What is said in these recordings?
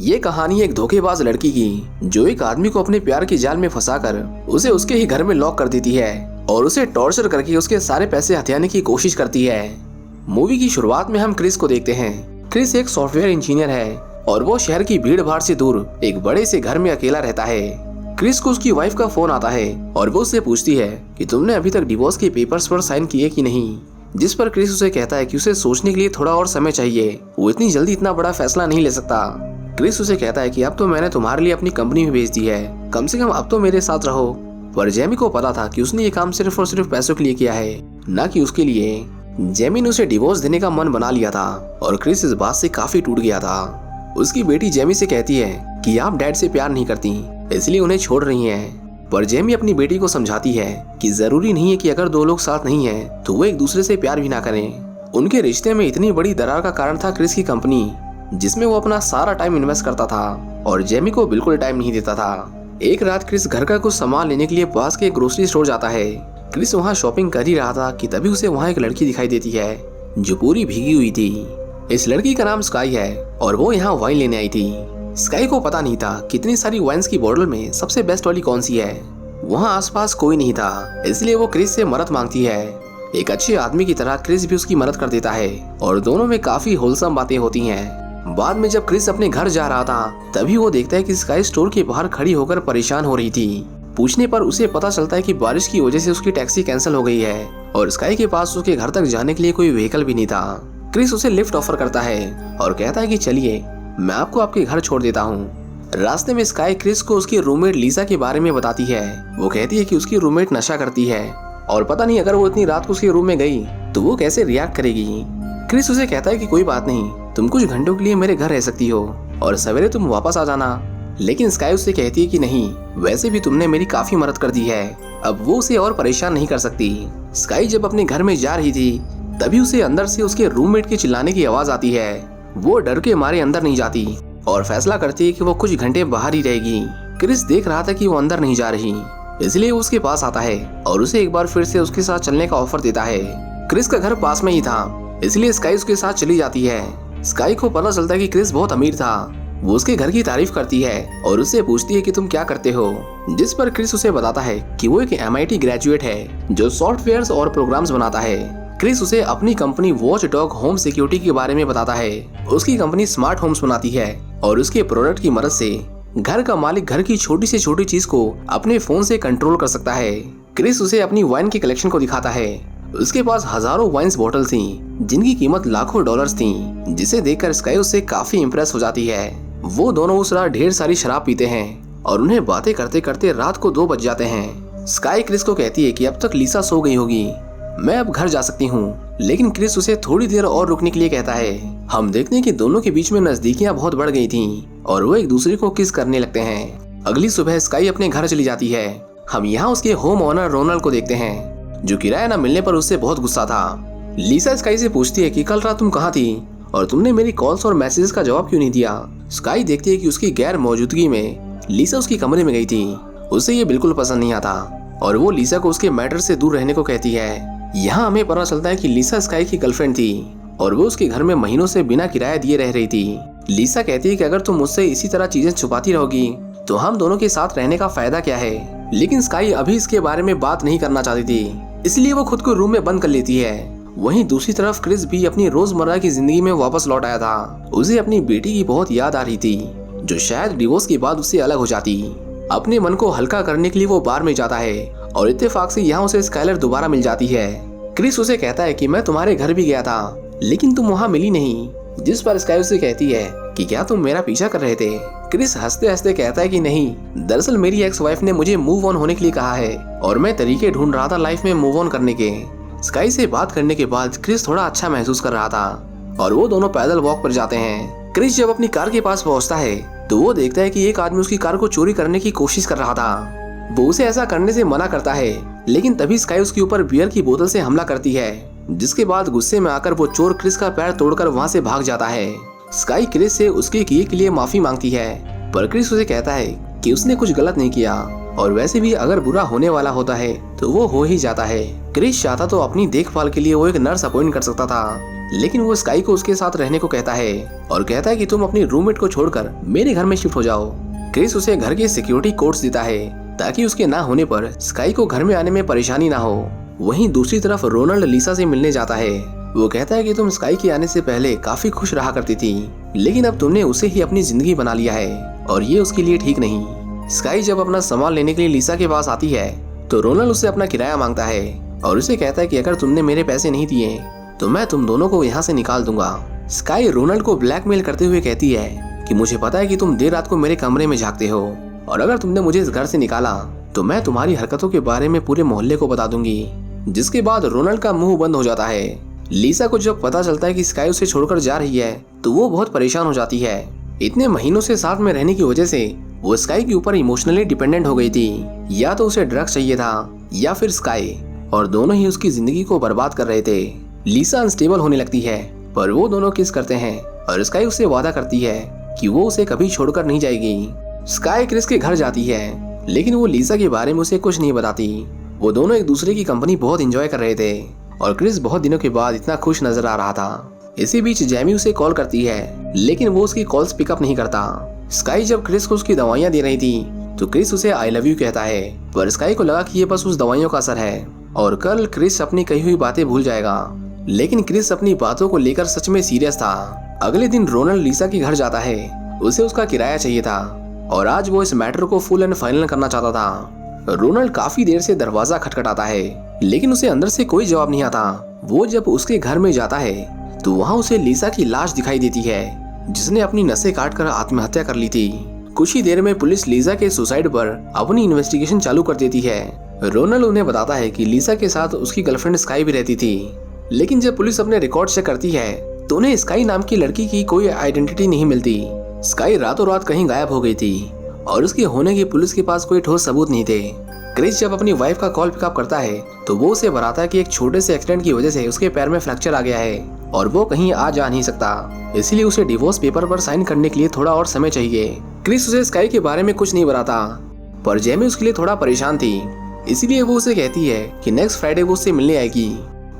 ये कहानी एक धोखेबाज लड़की की जो एक आदमी को अपने प्यार के जाल में फंसाकर उसे उसके ही घर में लॉक कर देती है और उसे टॉर्चर करके उसके सारे पैसे हथियाने की कोशिश करती है। मूवी की शुरुआत में हम क्रिस को देखते हैं। क्रिस एक सॉफ्टवेयर इंजीनियर है और वो शहर की भीड़ भाड़ से दूर एक बड़े से घर में अकेला रहता है। क्रिस को उसकी वाइफ का फोन आता है और वो उससे पूछती है कि तुमने अभी तक डिवोर्स के पेपर्स पर साइन किए कि नहीं, जिस पर क्रिस उसे कहता है कि उसे सोचने के लिए थोड़ा और समय चाहिए, वो इतनी जल्दी इतना बड़ा फैसला नहीं ले सकता। क्रिस उसे कहता है कि अब तो मैंने तुम्हारे लिए अपनी कंपनी भी बेच दी है, कम से कम अब तो मेरे साथ रहो। पर जेमी को पता था कि उसने ये काम सिर्फ और सिर्फ पैसों के लिए किया है, न कि उसके लिए। जेमी ने उसे डिवोर्स देने का मन बना लिया था और क्रिस इस बात से काफी टूट गया था। उसकी बेटी जेमी से कहती है कि आप डैड से प्यार नहीं करती, इसलिए उन्हें छोड़ रही हैं। पर जेमी अपनी बेटी को समझाती है कि जरूरी नहीं है कि अगर दो लोग साथ नहीं हैं तो वो एक दूसरे से प्यार भी ना करें। उनके रिश्ते में इतनी बड़ी दरार का कारण था क्रिस की कंपनी, जिसमें वो अपना सारा टाइम इन्वेस्ट करता था और जेमी को बिल्कुल टाइम नहीं देता था। एक रात क्रिस घर का कुछ सामान लेने के लिए पास के ग्रोसरी स्टोर जाता है। क्रिस वहाँ शॉपिंग कर ही रहा था कि तभी उसे वहाँ एक लड़की दिखाई देती है जो पूरी भीगी हुई थी। इस लड़की का नाम स्काई है और वो यहाँ वाइन लेने आई थी। स्काई को पता नहीं था कितनी सारी वाइन्स की बोतल में सबसे बेस्ट वाली कौन सी है। वहाँ आसपास कोई नहीं था, इसलिए वो क्रिस से मदद मांगती है। एक अच्छे आदमी की तरह क्रिस भी उसकी मदद कर देता है और दोनों में काफी होलसम बातें होती हैं। बाद में जब क्रिस अपने घर जा रहा था तभी वो देखता है कि स्काई स्टोर के बाहर खड़ी होकर परेशान हो रही थी। पूछने पर उसे पता चलता है कि बारिश की वजह से उसकी टैक्सी कैंसिल हो गई है और स्काई के पास उसके घर तक जाने के लिए कोई व्हीकल भी नहीं था। क्रिस उसे लिफ्ट ऑफर करता है और कहता है कि चलिए मैं आपको आपके घर छोड़ देता हूँ। रास्ते में स्काई क्रिस को उसकी रूममेट लीसा के बारे में बताती है। वो कहती है कि उसकी रूममेट नशा करती है और पता नहीं अगर वो इतनी रात को उसके रूम में गई तो वो कैसे रिएक्ट करेगी। क्रिस उसे कहता है कि कोई बात नहीं, तुम कुछ घंटों के लिए मेरे घर रह सकती हो और सवेरे तुम वापस आ जाना। लेकिन स्काई उससे कहती है कि नहीं, वैसे भी तुमने मेरी काफी मदद कर दी है, अब वो उसे और परेशान नहीं कर सकती। स्काई जब अपने घर में जा रही थी तभी उसे अंदर से उसके रूममेट के चिल्लाने की आवाज आती है। वो डर के मारे अंदर नहीं जाती और फैसला करती है कि वो कुछ घंटे बाहर ही रहेगी। क्रिस देख रहा था कि वो अंदर नहीं जा रही, इसलिए वो उसके पास आता है और उसे एक बार फिर से उसके साथ चलने का ऑफर देता है। क्रिस का घर पास में ही था, इसलिए स्काई उसके साथ चली जाती है। स्काई को पता चलता है कि क्रिस बहुत अमीर था। वो उसके घर की तारीफ करती है और उससे पूछती है कि तुम क्या करते हो, जिस पर क्रिस उसे बताता है कि वो एक MIT ग्रेजुएट है जो सॉफ्टवेयर्स और प्रोग्राम्स बनाता है। क्रिस उसे अपनी company watch dog home security के बारे में बताता है। उसकी कंपनी स्मार्ट होम्स बनाती है और उसके प्रोडक्ट की मदद से घर का मालिक घर की छोटी से छोटी चीज को अपने फोन से कंट्रोल कर सकता है। क्रिस उसे अपनी वाइन की कलेक्शन को दिखाता है। उसके पास हजारों वाइन्स बोतल थी जिनकी कीमत लाखों डॉलर्स थी, जिसे देखकर स्काई उससे काफी इम्प्रेस हो जाती है। वो दोनों उस रात ढेर सारी शराब पीते हैं और उन्हें बातें करते करते रात को 2 बज जाते हैं। स्काई क्रिस को कहती है कि अब तक लीसा सो गई होगी, मैं अब घर जा सकती हूँ। लेकिन क्रिस उसे थोड़ी देर और रुकने के लिए कहता है। हम देखते हैं कि दोनों के बीच में नजदीकियां बहुत बढ़ गई थी और वो एक दूसरे को किस करने लगते हैं। अगली सुबह स्काई अपने घर चली जाती है। हम यहाँ उसके होम ओनर रोनाल्ड को देखते हैं जो किराया न मिलने पर उससे बहुत गुस्सा था। लीसा स्काई से पूछती है कि कल रात तुम कहाँ थी और तुमने मेरी कॉल्स और मैसेजेस का जवाब क्यों नहीं दिया। स्काई देखती है कि उसकी गैर मौजूदगी में लीसा उसकी कमरे में गई थी। उसे ये बिल्कुल पसंद नहीं आता और वो लीसा को उसके मैटर से दूर रहने को कहती है। यहाँ हमें पता चलता है कि लीसा स्काई की गर्लफ्रेंड थी और वो उसके घर में महीनों से बिना किराया दिए रह रही थी। लीसा कहती है कि अगर तुम मुझसे इसी तरह चीजें छुपाती रहोगी तो हम दोनों के साथ रहने का फायदा क्या है। लेकिन स्काई अभी इसके बारे में बात नहीं करना चाहती थी, इसलिए वो खुद को रूम में बंद कर लेती है। वहीं दूसरी तरफ क्रिस भी अपनी रोजमर्रा की जिंदगी में वापस लौट आया था। उसे अपनी बेटी की बहुत याद आ रही थी जो शायद डिवोर्स के बाद उससे अलग हो जाती। अपने मन को हल्का करने के लिए वो बार में जाता है और इत्तेफाक से यहाँ उसे स्काइलर दोबारा मिल जाती है। क्रिस उसे कहता है कि मैं तुम्हारे घर भी गया था लेकिन तुम वहाँ मिली नहीं, जिस पर स्काई उसे कहती है कि क्या तुम मेरा पीछा कर रहे थे। क्रिस हंसते हंसते कहता है कि नहीं, दरअसल मेरी एक्स वाइफ ने मुझे मूव ऑन होने के लिए कहा है और मैं तरीके ढूंढ रहा था लाइफ में मूव ऑन करने के। स्काई से बात करने के बाद क्रिस थोड़ा अच्छा महसूस कर रहा था और वो दोनों पैदल वॉक पर जाते हैं। क्रिस जब अपनी कार के पास पहुंचता है तो वो देखता है कि एक आदमी उसकी कार को चोरी करने की कोशिश कर रहा था। वो उसे ऐसा करने से मना करता है, लेकिन तभी स्काई उसके ऊपर बियर की बोतल से हमला करती है, जिसके बाद गुस्से में आकर वो चोर क्रिस का पैर तोड़कर वहाँ से भाग जाता है। स्काई क्रिस से उसके किए के लिए माफी मांगती है, पर क्रिस उसे कहता है कि उसने कुछ गलत नहीं किया और वैसे भी अगर बुरा होने वाला होता है तो वो हो ही जाता है। क्रिस चाहता तो अपनी देखभाल के लिए वो एक नर्स अपॉइंट कर सकता था, लेकिन वो स्काई को उसके साथ रहने को कहता है और कहता है कि तुम अपनी रूममेट को छोड़कर मेरे घर में शिफ्ट हो जाओ। क्रिस उसे घर के सिक्योरिटी कोड्स देता है ताकि उसके ना होने पर स्काई को घर में आने में परेशानी ना हो। वहीं दूसरी तरफ रोनाल्ड लिसा से मिलने जाता है। वो कहता है कि तुम स्काई के आने से पहले काफी खुश रहा करती थी, लेकिन अब तुमने उसे ही अपनी जिंदगी बना लिया है और ये उसके लिए ठीक नहीं। स्काई जब अपना सामान लेने के लिए लिसा के पास आती है तो रोनाल्ड उससे अपना किराया मांगता है और उसे कहता है कि अगर तुमने मेरे पैसे नहीं दिए तो मैं तुम दोनों को यहाँ से निकाल दूंगा। स्काई रोनाल्ड को ब्लैकमेल करते हुए कहती है कि मुझे पता है कि तुम देर रात को मेरे कमरे में झांकते हो और अगर तुमने मुझे इस घर से निकाला तो मैं तुम्हारी हरकतों के बारे में पूरे मोहल्ले को बता दूंगी। जिसके बाद रोनाल्ड का मुंह बंद हो जाता है। लिसा को जब पता चलता है कि स्काई उसे छोड़कर जा रही है तो वो बहुत परेशान हो जाती है। इतने महीनों से साथ में रहने की वजह से वो स्काई के ऊपर इमोशनली डिपेंडेंट हो गई थी। या तो उसे ड्रग्स चाहिए था या फिर स्काई, और दोनों ही उसकी जिंदगी को बर्बाद कर रहे थे। लिसा अनस्टेबल होने लगती है पर वो दोनों किस करते हैं और स्काई उससे वादा करती है कि वो उसे कभी छोड़कर नहीं जाएगी। स्काई क्रिस के घर जाती है लेकिन वो लिसा के बारे में उसे कुछ नहीं बताती। वो दोनों एक दूसरे की कंपनी बहुत एंजॉय कर रहे थे और क्रिस बहुत दिनों के बाद इतना खुश नजर आ रहा था। इसी बीच जैमी उसे कॉल करती है लेकिन वो उसकी कॉल्स पिकअप नहीं करता। स्काई जब क्रिस को उसकी दवाइयां दे रही थी तो क्रिस उसे आई लव यू कहता है, पर स्काई को लगा कि ये बस उस दवाइयों का असर है और कल क्रिस अपनी कही हुई बातें भूल जाएगा। लेकिन क्रिस अपनी बातों को लेकर सच में सीरियस था। अगले दिन रोनाल्ड लिसा के घर जाता है। उसे उसका किराया चाहिए था और आज वो इस मैटर को फुल एंड फाइनल करना चाहता था। रोनाल्ड काफी देर से दरवाजा खटखटाता है लेकिन उसे अंदर से कोई जवाब नहीं आता। वो जब उसके घर में जाता है तो वहाँ उसे लिसा की लाश दिखाई देती है जिसने अपनी नसें काटकर आत्महत्या कर ली थी। कुछ ही देर में पुलिस लिसा के सुसाइड पर अपनी इन्वेस्टिगेशन चालू कर देती है। रोनाल्ड उन्हें बताता है कि लिसा के साथ उसकी गर्लफ्रेंड स्काई भी रहती थी, लेकिन जब पुलिस अपने रिकॉर्ड चेक करती है तो उन्हें स्काई नाम की लड़की की कोई आइडेंटिटी नहीं मिलती। स्काई रातों रात कहीं गायब हो गई थी और उसके होने की पुलिस के पास कोई ठोस सबूत नहीं थे। क्रिस जब अपनी वाइफ का कॉल पिकअप करता है तो वो उसे बताता है कि एक छोटे से एक्सीडेंट की वजह से उसके पैर में फ्रैक्चर आ गया है और वो कहीं आ जा नहीं सकता, इसलिए उसे डिवोर्स पेपर पर साइन करने के लिए थोड़ा और समय चाहिए। क्रिस उसे स्काई के बारे में कुछ नहीं बताता, पर जैमी उसके लिए थोड़ा परेशान थी, इसीलिए वो उसे कहती है कि नेक्स्ट फ्राइडे वो उससे मिलने आएगी।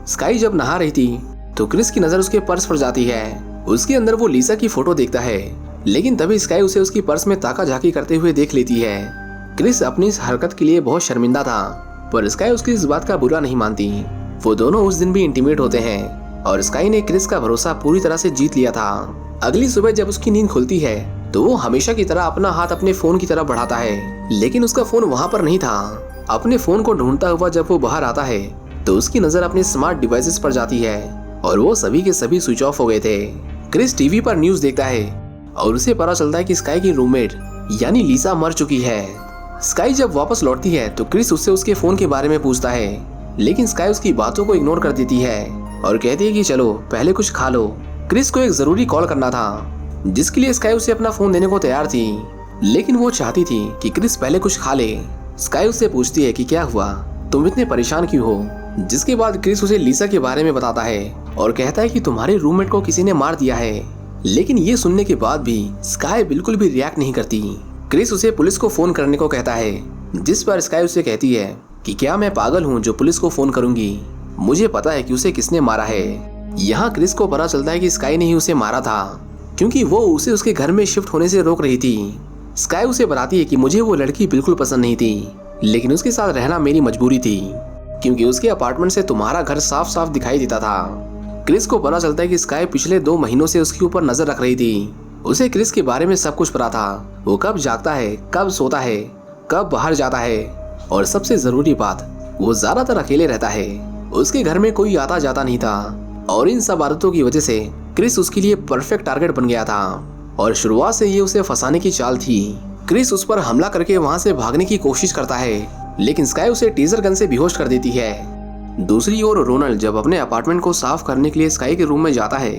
स्काई जब नहा रही थी तो क्रिस की नजर उसके पर्स पर जाती है। उसके अंदर वो लिसा की फोटो देखता है, लेकिन तभी स्काई उसे उसकी पर्स में ताका झाकी करते हुए देख लेती है। क्रिस अपनी इस हरकत के लिए बहुत शर्मिंदा था, पर स्काई उसकी इस बात का बुरा नहीं मानती। वो दोनों उस दिन भी इंटीमेट होते हैं और स्काई ने क्रिस का भरोसा पूरी तरह से जीत लिया था। अगली सुबह जब उसकी नींद खुलती है तो वो हमेशा की तरह अपना हाथ अपने फोन की तरफ बढ़ाता है, लेकिन उसका फोन वहाँ पर नहीं था। अपने फोन को ढूंढता हुआ जब वो बाहर आता है तो उसकी नजर अपने स्मार्ट डिवाइसेस पर जाती है और वो सभी के सभी स्विच ऑफ हो गए थे। क्रिस टीवी पर न्यूज देखता है और उसे पता चलता है कि स्काई की रूममेट यानी लिसा मर चुकी है। स्काई जब वापस लौटती है तो क्रिस उससे उसके फोन के बारे में पूछता है, लेकिन स्काई उसकी बातों को इग्नोर कर देती है और कहती है कि चलो पहले कुछ खा लो। क्रिस को एक जरूरी कॉल करना था जिसके लिए स्काई उसे अपना फोन देने को तैयार थी, लेकिन वो चाहती थी कि क्रिस पहले कुछ खा ले। स्काई उससे पूछती है कि क्या हुआ, तुम इतने परेशान क्यों हो, जिसके बाद क्रिस उसे लिसा के बारे में बताता है और कहता है कि तुम्हारे रूममेट को किसी ने मार दिया है। लेकिन ये सुनने के बाद भी स्काई बिल्कुल भी रिएक्ट नहीं करती। क्रिस उसे पुलिस को फोन करने को कहता है, जिस पर स्काई उसे कहती है कि क्या मैं पागल हूँ जो पुलिस को फोन करूंगी, मुझे पता है कि उसे किसने मारा है। यहाँ क्रिस को पता चलता है कि स्काई ने ही उसे मारा था क्योंकि वो उसे उसके घर में शिफ्ट होने से रोक रही थी। स्काई उसे बताती है कि मुझे वो लड़की बिल्कुल पसंद नहीं थी, लेकिन उसके साथ रहना मेरी मजबूरी थी क्योंकि उसके अपार्टमेंट से तुम्हारा घर साफ साफ दिखाई देता था। क्रिस को पता चलता है कि स्काई पिछले 2 महीनों से उसके ऊपर नजर रख रही थी। उसे क्रिस के बारे में सब कुछ पता था, वो कब जागता है, कब सोता है, कब बाहर जाता है और सबसे जरूरी बात, वो ज्यादातर अकेले रहता है। उसके घर में कोई आता जाता नहीं था और इन सब आदतों की वजह से क्रिस उसके लिए परफेक्ट टारगेट बन गया था और शुरुआत से ये उसे फंसाने की चाल थी। क्रिस उस पर हमला करके वहां से भागने की कोशिश करता है, लेकिन स्काई उसे टीजर गन से बेहोश कर देती है। दूसरी ओर रोनाल्ड जब अपने अपार्टमेंट को साफ करने के लिए स्काई के रूम में जाता है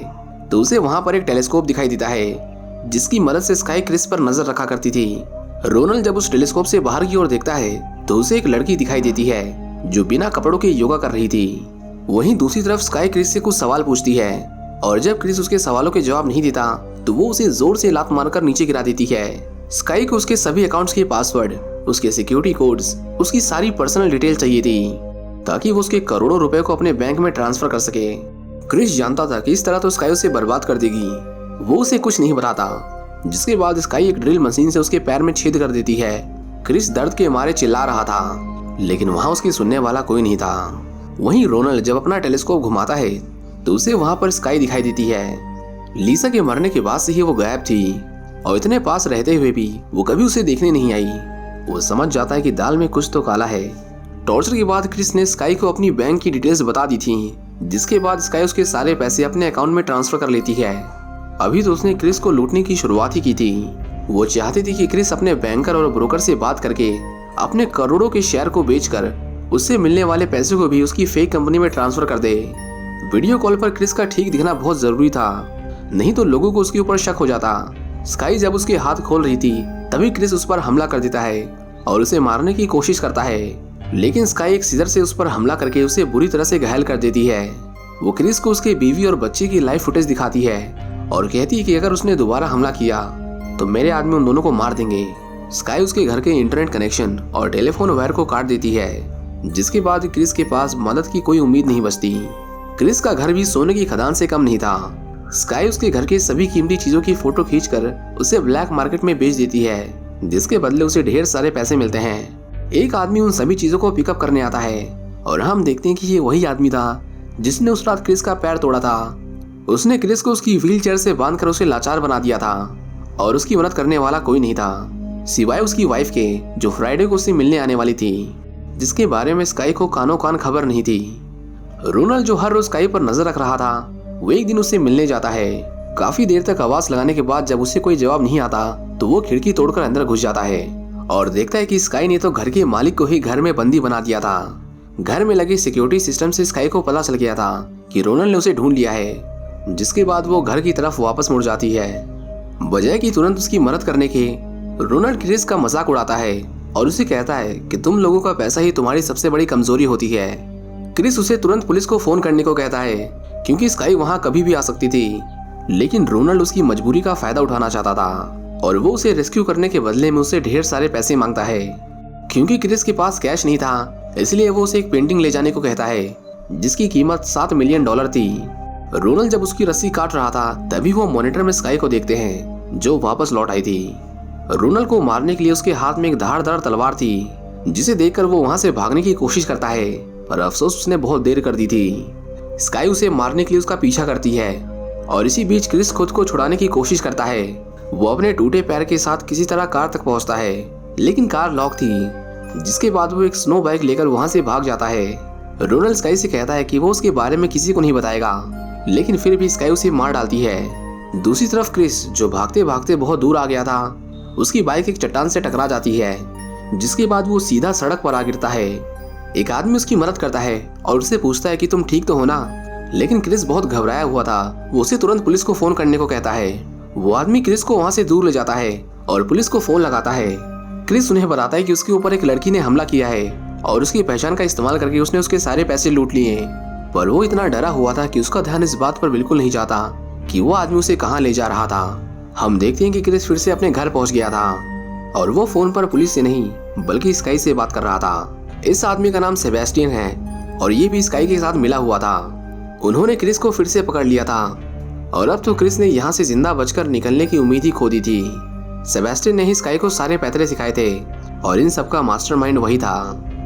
तो उसे वहां पर एक टेलीस्कोप दिखाई देता है जिसकी मदद से स्काई क्रिस पर नजर रखा करती थी। रोनाल्ड जब उस टेलीस्कोप से बाहर की ओर देखता है तो उसे एक लड़की दिखाई देती है जो बिना कपड़ों के योगा कर रही थी। वहीं दूसरी तरफ स्काई क्रिस से कुछ सवाल पूछती है और जब क्रिस उसके सवालों के जवाब नहीं देता तो वो उसे जोर से लात मारकर नीचे गिरा देती है। स्काई को उसके सभी अकाउंट्स के पासवर्ड, उसके सिक्योरिटी कोड्स, उसकी सारी पर्सनल डिटेल चाहिए थी ताकि वो उसके करोड़ों रुपए को अपने बैंक में ट्रांसफर कर सके। क्रिस जानता था कि इस तरह तो स्काई उसे बर्बाद कर देगी। वो उसे कुछ नहीं बताता, जिसके बाद स्काई एक ड्रिल मशीन से उसके पैर में छेद कर देती है। क्रिस दर्द के मारे चिल्ला रहा था, लेकिन वहाँ उसकी सुनने वाला कोई नहीं था। वहीं रोनाल्ड जब अपना टेलीस्कोप घुमाता है तो उसे वहाँ पर स्काई दिखाई देती है। लीसा के मरने के बाद से ही वो गायब थी और इतने पास रहते हुए भी वो कभी उसे देखने नहीं आई। वो समझ जाता है कि दाल में कुछ तो काला है। टॉर्चर के बाद क्रिस ने स्काई को अपनी बैंक की डिटेल्स बता दी थी, जिसके बाद स्काई उसके सारे पैसे अपने अकाउंट में ट्रांसफर कर लेती है। अभी तो उसने क्रिस को लूटने की शुरुआत ही की थी। वो चाहती थी कि क्रिस अपने बैंकर और ब्रोकर से बात करके अपने करोड़ों के शेयर को बेचकर उससे मिलने वाले पैसे को भी उसकी फेक कंपनी में ट्रांसफर कर दे। वीडियो कॉल पर क्रिस का ठीक दिखना बहुत जरूरी था, नहीं तो लोगों को उसके ऊपर शक हो जाता। स्काई जब उसके हाथ खोल रही थी तभी क्रिस उस पर हमला कर देता है और उसे मारने की कोशिश करता है, लेकिन स्काई एक सीजर से उस पर हमला करके उसे बुरी तरह से घायल कर देती है। वो क्रिस को उसके बीवी और बच्चे की लाइव फुटेज दिखाती है और कहती है कि अगर उसने दोबारा हमला किया तो मेरे आदमी उन दोनों को मार देंगे। स्काई उसके घर के इंटरनेट कनेक्शन और टेलीफोन वायर को काट देती है, जिसके बाद क्रिस के पास मदद की कोई उम्मीद नहीं बचती। क्रिस का घर भी सोने की खदान से कम नहीं था। स्काई उसके घर के सभी कीमती चीजों की फोटो खींचकर उसे ब्लैक मार्केट में बेच देती है, जिसके बदले उसे ढेर सारे पैसे मिलते हैं। एक आदमी उन सभी चीजों को पिकअप करने आता है और हम देखते हैं कि ये वही आदमी था जिसने उस रात क्रिस का पैर तोड़ा था। उसने क्रिस को उसकी व्हील चेयर से बांधकर उसे लाचार बना दिया था और उसकी मदद करने वाला कोई नहीं था सिवाय उसकी वाइफ के, जो फ्राइडे को उससे मिलने आने वाली थी, जिसके बारे में स्काई को कानों कान खबर नहीं थी। रोनाल्ड जो हर रोज स्काई पर नजर रख रहा था, वो एक दिन उससे मिलने जाता है। काफी देर तक आवाज लगाने के बाद जब उसे कोई जवाब नहीं आता तो वो खिड़की तोड़कर अंदर घुस जाता है और देखता है कि स्काई ने तो घर के मालिक को ही घर में बंदी बना दिया था। घर में लगे सिक्योरिटी सिस्टम से स्काई को पता चल गया था कि रोनाल्ड ने उसे ढूंढ लिया है, जिसके बाद वो घर की तरफ वापस मुड़ जाती है। बजाय कि तुरंत उसकी मदद करने के, रोनाल्ड क्रिस का मजाक उड़ाता है और उसे कहता है कि तुम लोगों का पैसा ही तुम्हारी सबसे बड़ी कमजोरी होती है। क्रिस उसे तुरंत पुलिस को फोन करने को कहता है क्योंकि स्काई वहां कभी भी आ सकती थी, लेकिन रोनाल्ड उसकी मजबूरी का फायदा उठाना चाहता था और वो उसे रेस्क्यू करने के बदले में उसे ढेर सारे पैसे मांगता है। क्योंकि क्रिस के पास कैश नहीं था, इसलिए वो उसे एक पेंटिंग ले जाने को कहता है जिसकी कीमत $7 मिलियन थी। रोनाल्ड जब उसकी रस्सी काट रहा था तभी वो मॉनिटर में स्काई को देखते हैं, जो वापस लौट आई थी। रोनाल्ड को मारने के लिए उसके हाथ में एक धारदार तलवार थी, जिसे देखकर वो वहां से भागने की कोशिश करता है, पर अफसोस उसने बहुत देर कर दी थी। स्काई उसे मारने के लिए उसका पीछा करती है और इसी बीच क्रिस खुद को छुड़ाने की कोशिश करता है। वो अपने टूटे पैर के साथ किसी तरह कार तक पहुंचता है, लेकिन कार लॉक थी, जिसके बाद वो एक स्नो बाइक लेकर वहां से भाग जाता है। रोनाल्ड स्काई से कहता है कि वो उसके बारे में किसी को नहीं बताएगा, लेकिन फिर भी स्काई उसे मार डालती है। दूसरी तरफ क्रिस, जो भागते भागते बहुत दूर आ गया था, उसकी बाइक एक चट्टान से टकरा जाती है, जिसके बाद वो सीधा सड़क पर आ गिरता है। एक आदमी उसकी मदद करता है और उससे पूछता है कि तुम ठीक तो हो ना, लेकिन क्रिस बहुत घबराया हुआ था। वो उसे तुरंत पुलिस को फोन करने को कहता है। वो आदमी क्रिस को वहां से दूर ले जाता है और पुलिस को फोन लगाता है। क्रिस उन्हें बताता है कि उसके ऊपर एक लड़की ने हमला किया है और उसकी पहचान का इस्तेमाल करके उसने उसके सारे पैसे लूट लिए, पर वो इतना डरा हुआ था कि उसका ध्यान इस बात पर बिल्कुल नहीं जाता कि वो आदमी उसे कहाँ ले जा रहा था। हम देखते हैं कि क्रिस फिर से अपने घर पहुंच गया था और वो फोन पर पुलिस से नहीं बल्कि स्काई से बात कर रहा था। इस आदमी का नाम सेबेस्टियन है और ये भी स्काई के साथ मिला हुआ था। उन्होंने क्रिस को फिर से पकड़ लिया था और अब तो क्रिस ने यहाँ से जिंदा बचकर निकलने की उम्मीद ही खो दी थी। सेबेस्टियन ने ही स्काई को सारे पैतरे सिखाए थे और इन सब का मास्टरमाइंड वही था।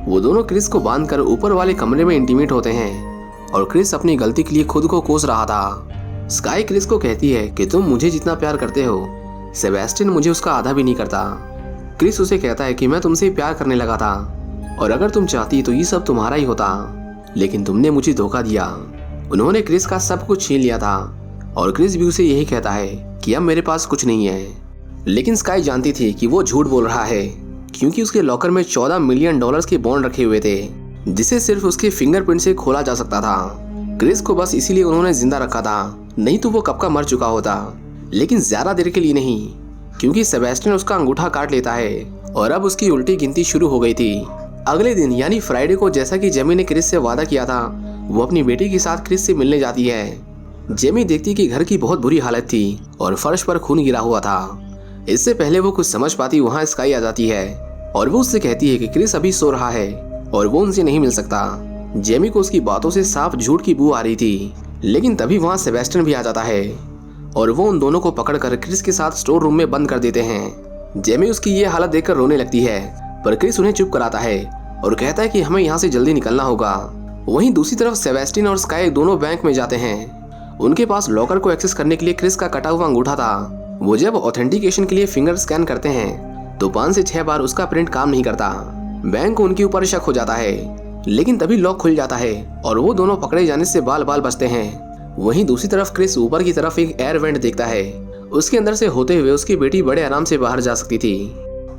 वो दोनों क्रिस को बांधकर ऊपर वाले कमरे में इंटीमेट होते हैं और क्रिस अपनी गलती के लिए खुद को कोस रहा था। स्काई क्रिस को कहती है कि तुम मुझे जितना प्यार करते हो, सेबेस्टियन मुझे उसका आधा भी नहीं करता। क्रिस उसे कहता है कि मैं तुमसे प्यार करने लगा था और अगर तुम चाहती तो ये सब तुम्हारा ही होता, लेकिन तुमने मुझे धोखा दिया। उन्होंने क्रिस का सब कुछ छीन लिया था और क्रिस भी उसे यही कहता है कि अब मेरे पास कुछ नहीं है। लेकिन स्काई जानती थी कि वो झूठ बोल रहा है, क्योंकि उसके लॉकर में $14 मिलियन के बॉन्ड रखे हुए थे, जिसे सिर्फ उसके फिंगरप्रिंट से खोला जा सकता था। क्रिस को बस इसीलिए उन्होंने जिंदा रखा था, नहीं तो वो कब का मर चुका होता। लेकिन ज्यादा देर के लिए नहीं, क्योंकि सेबेस्टियन उसका अंगूठा काट लेता है और अब उसकी उल्टी गिनती शुरू हो गई थी। अगले दिन यानी फ्राइडे को, जैसा कि जेमी ने क्रिस से वादा किया था, वो अपनी बेटी के साथ क्रिस से मिलने जाती है। जेमी देखती कि घर की बहुत बुरी हालत थी और फर्श पर खून गिरा हुआ था। इससे पहले वो कुछ समझ पाती, वहाँ स्काई आ जाती है और वो उससे कहती है कि क्रिस अभी सो रहा है और वो उनसे नहीं मिल सकता। जेमी को उसकी बातों से साफ झूठ की बू आ रही थी, लेकिन तभी वहाँ सेबेस्टियन भी आ जाता है और वो उन दोनों को पकड़कर क्रिस के साथ स्टोर रूम में बंद कर देते हैं। जेमी उसकी ये हालत देखकर रोने लगती है, पर क्रिस उन्हें चुप कराता है और कहता है कि हमें यहाँ से जल्दी निकलना होगा। वहीं दूसरी तरफ सेबेस्टियन और स्काई दोनों बैंक में जाते हैं। उनके पास लॉकर को एक्सेस करने के लिए क्रिस का कटा हुआ अंगूठा था। वो जब ऑथेंटिकेशन के लिए फिंगर स्कैन करते हैं तो 5 से 6 बार उसका प्रिंट काम नहीं करता। बैंक को उनके ऊपर शक हो जाता है, लेकिन तभी लॉक खुल जाता है और वो दोनों पकड़े जाने से बाल बाल बचते हैं। वहीं दूसरी तरफ क्रिस ऊपर की तरफ एक एयर वेंट देखता है। उसके अंदर से होते हुए उसकी बेटी बड़े आराम से बाहर जा सकती थी।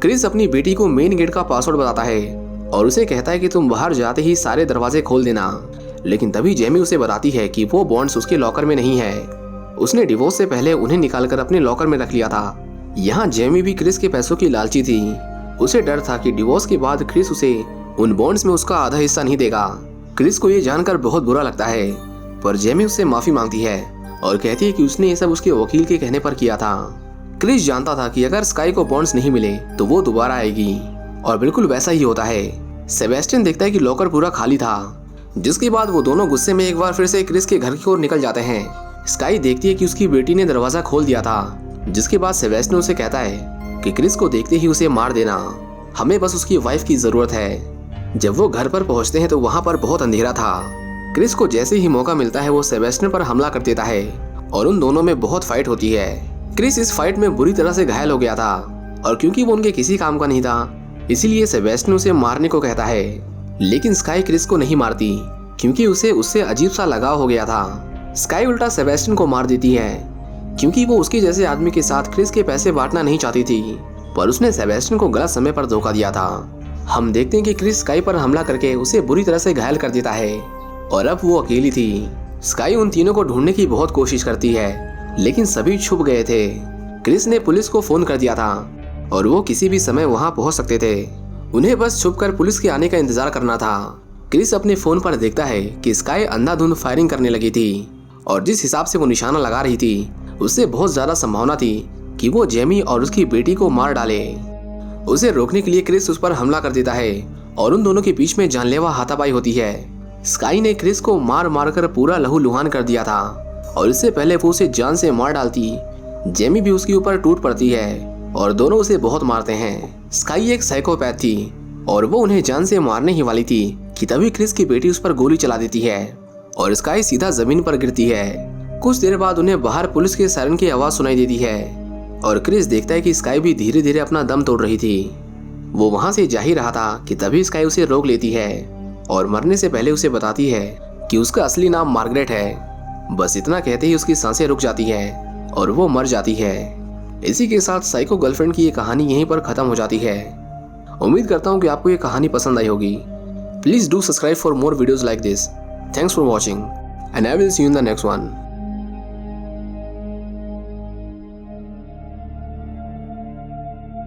क्रिस अपनी बेटी को मेन गेट का पासवर्ड बताता है और उसे कहता है कि तुम बाहर जाते ही सारे दरवाजे खोल देना। लेकिन तभी जेमी उसे बताती है कि वो बॉन्ड्स उसके लॉकर में नहीं है। उसने डिवोर्स से पहले उन्हें निकालकर अपने लॉकर में रख लिया था। यहाँ जेमी भी क्रिस के पैसों की लालची थी। उसे डर था कि डिवोर्स के बाद क्रिस उसे उन बॉन्ड्स में उसका आधा हिस्सा नहीं देगा। क्रिस को ये जानकर बहुत बुरा लगता है, पर जेमी उससे माफी मांगती है और कहती है कि उसने ये सब उसके वकील के कहने पर किया था। क्रिस जानता था कि अगर स्काई को बॉन्ड्स नहीं मिले तो वो दोबारा आएगी, और बिल्कुल वैसा ही होता है। सेबेस्टियन देखता है कि लॉकर पूरा खाली था, जिसके बाद वो दोनों गुस्से में एक बार फिर से क्रिस के घर की ओर निकल जाते हैं। स्काई देखती है कि उसकी बेटी ने दरवाजा खोल दिया था, जिसके बाद सेबेस्टियन उसे कहता है कि क्रिस को देखते ही उसे मार देना, हमें बस उसकी वाइफ की जरूरत है। जब वो घर पर पहुंचते हैं तो वहां पर बहुत अंधेरा था। क्रिस को जैसे ही मौका मिलता है वो सेबेस्टियन पर हमला कर देता है और उन दोनों में बहुत फाइट होती है। क्रिस इस फाइट में बुरी तरह से घायल हो गया था और क्योंकि वो उनके किसी काम का नहीं था, इसीलिए सेबेस्टियन उसे मारने को कहता है। लेकिन स्काई क्रिस को नहीं मारती क्योंकि उसे उससे अजीब सा लगाव हो गया था। स्काई उल्टा सेबेस्टियन को मार देती है क्योंकि वो उसके जैसे आदमी के साथ क्रिस के पैसे बांटना नहीं चाहती थी, पर उसने सेबेस्टियन को गलत समय पर धोखा दिया था। हम देखते हैं कि क्रिस स्काई पर हमला करके उसे बुरी तरह से घायल कर देता है और अब वो अकेली थी। स्काई उन तीनों को ढूंढने की बहुत कोशिश करती है, लेकिन सभी छुप गए थे। क्रिस ने पुलिस को फोन कर दिया था और वो किसी भी समय वहां पहुंच सकते थे। उन्हें बस छुपकर पुलिस के आने का इंतजार करना था। क्रिस अपने फोन पर देखता है कि स्काई अंधाधुंध फायरिंग करने लगी थी और जिस हिसाब से वो निशाना लगा रही थी उससे बहुत ज्यादा संभावना थी कि वो जेमी और उसकी बेटी को मार डाले। उसे रोकने के लिए क्रिस उस पर हमला कर देता है और उन दोनों के बीच में जानलेवा हाथापाई होती है। स्काई ने क्रिस को मार मार कर पूरा लहूलुहान कर दिया था और इससे पहले वो उसे जान से मार डालती, जेमी भी उसके ऊपर टूट पड़ती है और दोनों उसे बहुत मारते हैं। स्काई एक साइकोपैथ थी और वो उन्हें जान से मारने ही वाली थी कि तभी क्रिस की बेटी उस पर गोली चला देती है और स्काई सीधा जमीन पर गिरती है। कुछ देर बाद उन्हें बाहर पुलिस के सायरन की आवाज सुनाई देती है और क्रिस देखता है कि स्काई भी धीरे धीरे अपना दम तोड़ रही थी। वो वहां से जा ही रहा था कि तभी स्काई उसे रोक लेती है और मरने से पहले उसे बताती है कि उसका असली नाम मार्गरेट है। बस इतना कहते ही उसकी सांसें रुक जाती है और वो मर जाती है। इसी के साथ साइको गर्लफ्रेंड की ये कहानी यहीं पर खत्म हो जाती है। उम्मीद करता हूँ कि आपको ये कहानी पसंद आई होगी। Please do subscribe for more videos like this. Thanks for watching and I will see you in the next one.